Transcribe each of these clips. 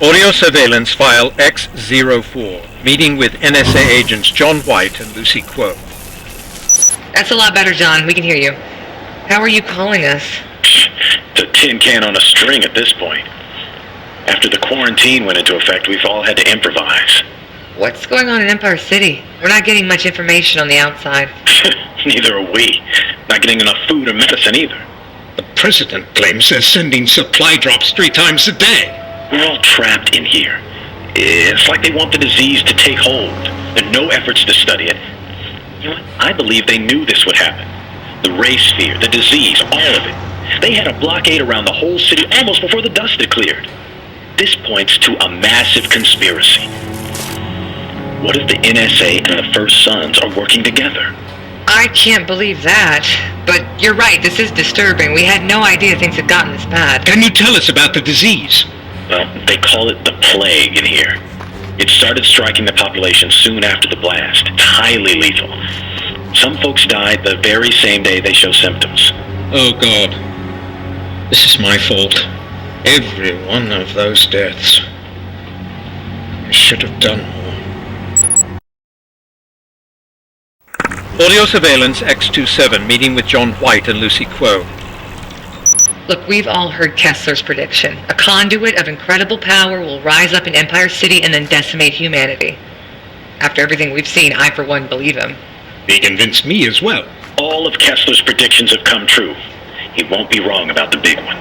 Audio surveillance file X04. Meeting with NSA agents John White and Lucy Kuo. That's a lot better, John. We can hear you. How are you calling us? It's a tin can on a string at this point. After the quarantine went into effect, we've all had to improvise. What's going on in Empire City? We're not getting much information on the outside. Neither are we. Not getting enough food or medicine either. The president claims they're sending supply drops 3 times a day. We're all trapped in here. It's like they want the disease to take hold. There are no efforts to study it. You know what? I believe they knew this would happen. The race fear, the disease, all of it. They had a blockade around the whole city almost before the dust had cleared. This points to a massive conspiracy. What if the NSA and the First Sons are working together? I can't believe that. But you're right, this is disturbing. We had no idea things had gotten this bad. Can you tell us about the disease? Well, they call it the plague in here. It started striking the population soon after the blast. It's highly lethal. Some folks died the very same day they show symptoms. Oh God. This is my fault. Every one of those deaths. I should have done more. Audio surveillance X27. Meeting with John White and Lucy Kuo. Look, we've all heard Kessler's prediction. A conduit of incredible power will rise up in Empire City and then decimate humanity. After everything we've seen, I for one believe him. He convinced me as well. All of Kessler's predictions have come true. He won't be wrong about the big one.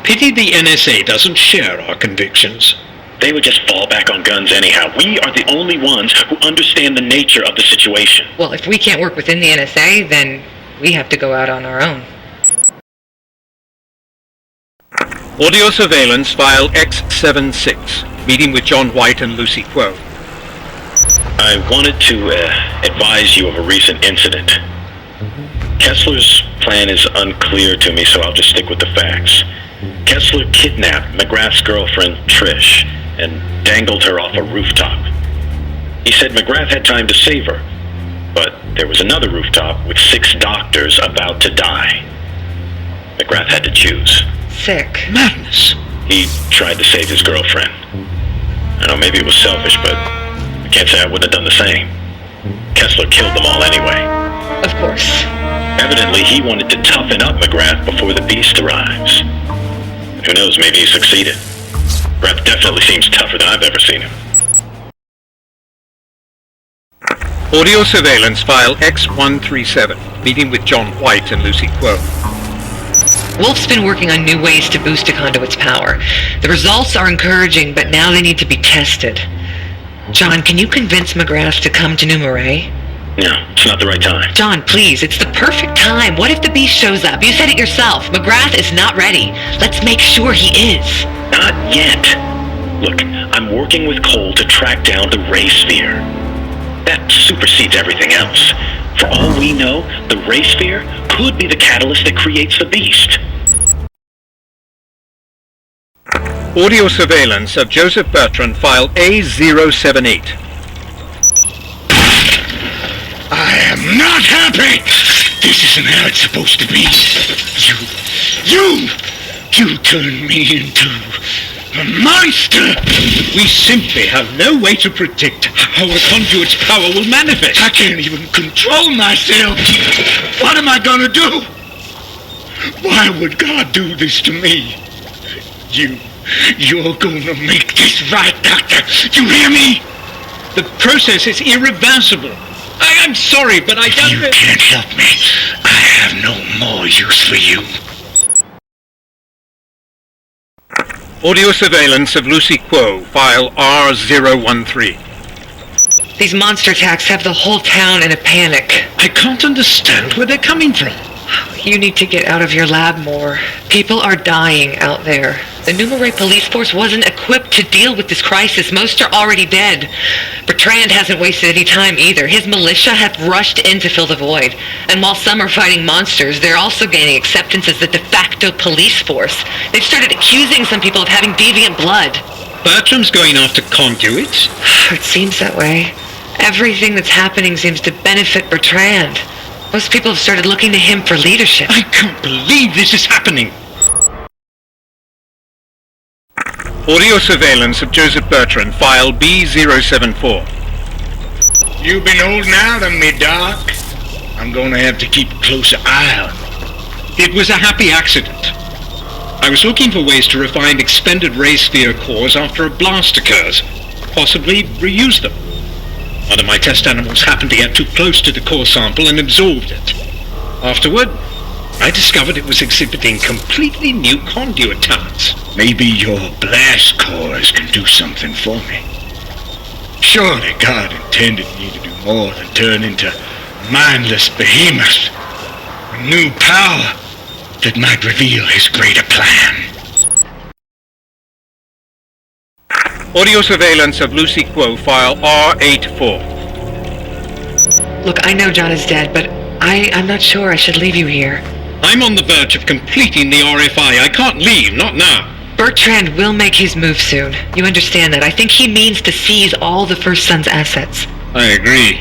Pity the NSA doesn't share our convictions. They would just fall back on guns anyhow. We are the only ones who understand the nature of the situation. Well, if we can't work within the NSA, then we have to go out on our own. Audio surveillance file X76. Meeting with John White and Lucy Kuo. I wanted to advise you of a recent incident. Kessler's plan is unclear to me, so I'll just stick with the facts. Kessler kidnapped McGrath's girlfriend, Trish, and dangled her off a rooftop. He said McGrath had time to save her, but there was another rooftop with 6 doctors about to die. McGrath had to choose. Sick. Madness. He tried to save his girlfriend. I know maybe it was selfish, but I can't say I wouldn't have done the same. Kessler killed them all anyway. Of course. Evidently, he wanted to toughen up McGrath before the beast arrives. Who knows, maybe he succeeded. McGrath definitely seems tougher than I've ever seen him. Audio surveillance file X137. Meeting with John White and Lucy Kuo. Wolf's been working on new ways to boost a conduit's power. The results are encouraging, but now they need to be tested. John, can you convince McGrath to come to New Marais? No, it's not the right time. John, please, it's the perfect time. What if the beast shows up? You said it yourself. McGrath is not ready. Let's make sure he is. Not yet. Look, I'm working with Cole to track down the ray sphere. That supersedes everything else. For all we know, the ray sphere could be the catalyst that creates the beast. Audio surveillance of Joseph Bertrand file A078. I am not happy! This isn't how it's supposed to be. You turned me into a monster! We simply have no way to predict how the conduit's power will manifest. I can't even control myself. What am I gonna do? Why would God do this to me? You're gonna make this right, Doctor. You hear me? The process is irreversible. I'm sorry, but I don't... You can't help me. I have no more use for you. Audio surveillance of Lucy Kuo, file R013. These monster attacks have the whole town in a panic. I can't understand where they're coming from. You need to get out of your lab more. People are dying out there. The New Marais police force wasn't equipped to deal with this crisis. Most are already dead. Bertrand hasn't wasted any time either. His militia have rushed in to fill the void. And while some are fighting monsters, they're also gaining acceptance as the de facto police force. They've started accusing some people of having deviant blood. Bertram's going after conduits? It seems that way. Everything that's happening seems to benefit Bertrand. Most people have started looking to him for leadership. I can't believe this is happening. Audio surveillance of Joseph Bertrand, file B074. You've been holding out on me, Doc. I'm gonna have to keep a closer eye on you. It was a happy accident. I was looking for ways to refine expended ray sphere cores after a blast occurs. Possibly reuse them. One of my test animals happened to get too close to the core sample and absorbed it. Afterward, I discovered it was exhibiting completely new conduit talents. Maybe your blast cores can do something for me. Surely God intended me to do more than turn into mindless behemoth. A new power that might reveal his greater plan. Audio surveillance of Lucy Quo, file R84. Look, I know John is dead, but I'm not sure I should leave you here. I'm on the verge of completing the RFI. I can't leave, not now. Bertrand will make his move soon. You understand that. I think he means to seize all the First Son's assets. I agree.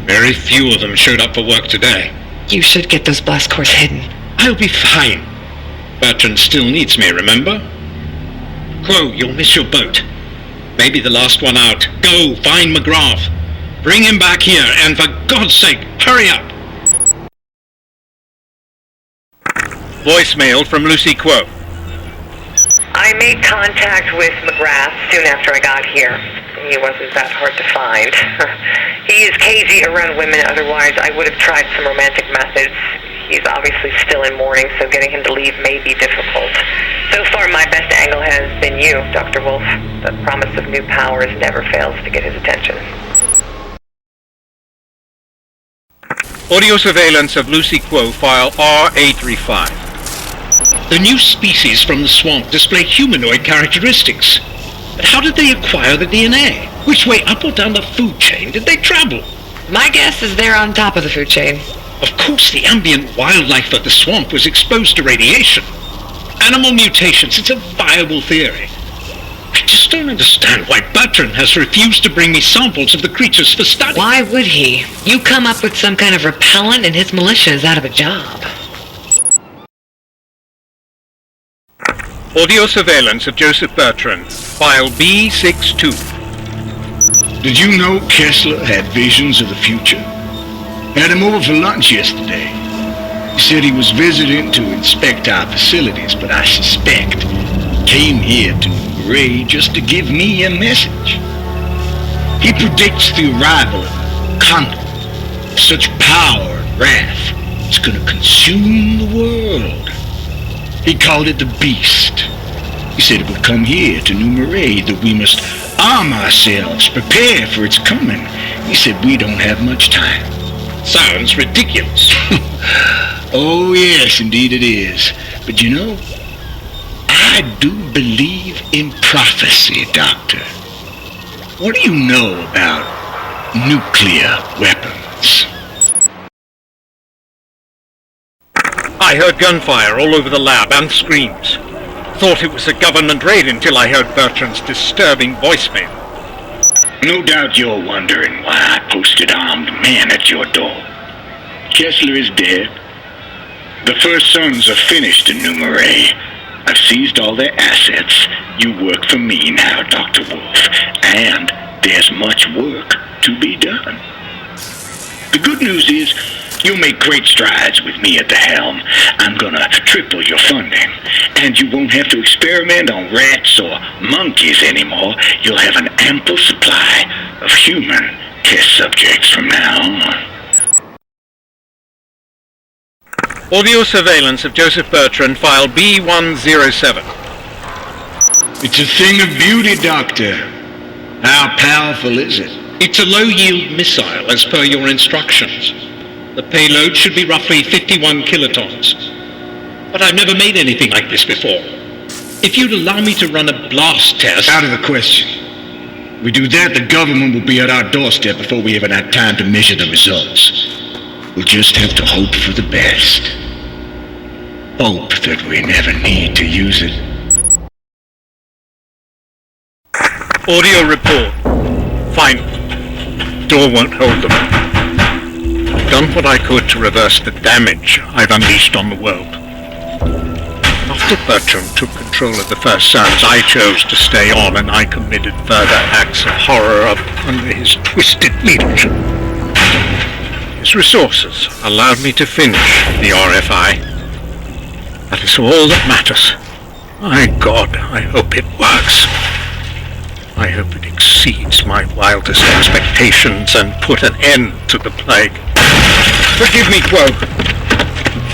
Very few of them showed up for work today. You should get those blast cores hidden. I'll be fine. Bertrand still needs me, remember? Quo, you'll miss your boat. Maybe the last one out. Go, find McGrath. Bring him back here, and for God's sake, hurry up! Voicemail from Lucy Quo. I made contact with McGrath soon after I got here. He wasn't that hard to find. He is cagey around women, otherwise I would have tried some romantic methods. He's obviously still in mourning, so getting him to leave may be difficult. So far, my best angle has been you, Dr. Wolf. The promise of new powers never fails to get his attention. Audio surveillance of Lucy Quo, file R835. The new species from the swamp display humanoid characteristics. But how did they acquire the DNA? Which way, up or down the food chain, did they travel? My guess is they're on top of the food chain. Of course, the ambient wildlife of the swamp was exposed to radiation. Animal mutations, it's a viable theory. I just don't understand why Bertrand has refused to bring me samples of the creatures for study. Why would he? You come up with some kind of repellent and his militia is out of a job. Audio surveillance of Joseph Bertrand, file B62. Did you know Kessler had visions of the future? Had him over for lunch yesterday. He said he was visiting to inspect our facilities, but I suspect he came here to Ray just to give me a message. He predicts the arrival of a conduit of such power and wrath it's gonna consume the world. He called it the Beast. He said it would come here to New Marais, that we must arm ourselves, prepare for its coming. He said we don't have much time. Sounds ridiculous. Oh yes, indeed it is. But you know, I do believe in prophecy, Doctor. What do you know about nuclear weapons? I heard gunfire all over the lab and screams. Thought it was a government raid until I heard Bertrand's disturbing voicemail. No doubt you're wondering why I posted armed men at your door. Kessler is dead. The First Sons are finished in New Marais. I've seized all their assets. You work for me now, Dr. Wolf. And there's much work to be done. The good news is, you'll make great strides with me at the helm. I'm gonna triple your funding. And you won't have to experiment on rats or monkeys anymore. You'll have an ample supply of human test subjects from now on. Audio surveillance of Joseph Bertrand, file B107. It's a thing of beauty, Doctor. How powerful is it? It's a low-yield missile, as per your instructions. The payload should be roughly 51 kilotons. But I've never made anything like this before. If you'd allow me to run a blast test... Out of the question. We do that, the government will be at our doorstep before we even have time to measure the results. We'll just have to hope for the best. Hope that we never need to use it. Audio report. Final. Door won't hold them. I've done what I could to reverse the damage I've unleashed on the world. After Bertram took control of the First Sons, I chose to stay on, and I committed further acts of horror under his twisted leadership. His resources allowed me to finish the RFI. That is all that matters. My God, I hope it works. I hope it exceeds my wildest expectations and put an end to the plague. Forgive me, Quo.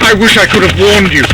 I wish I could have warned you.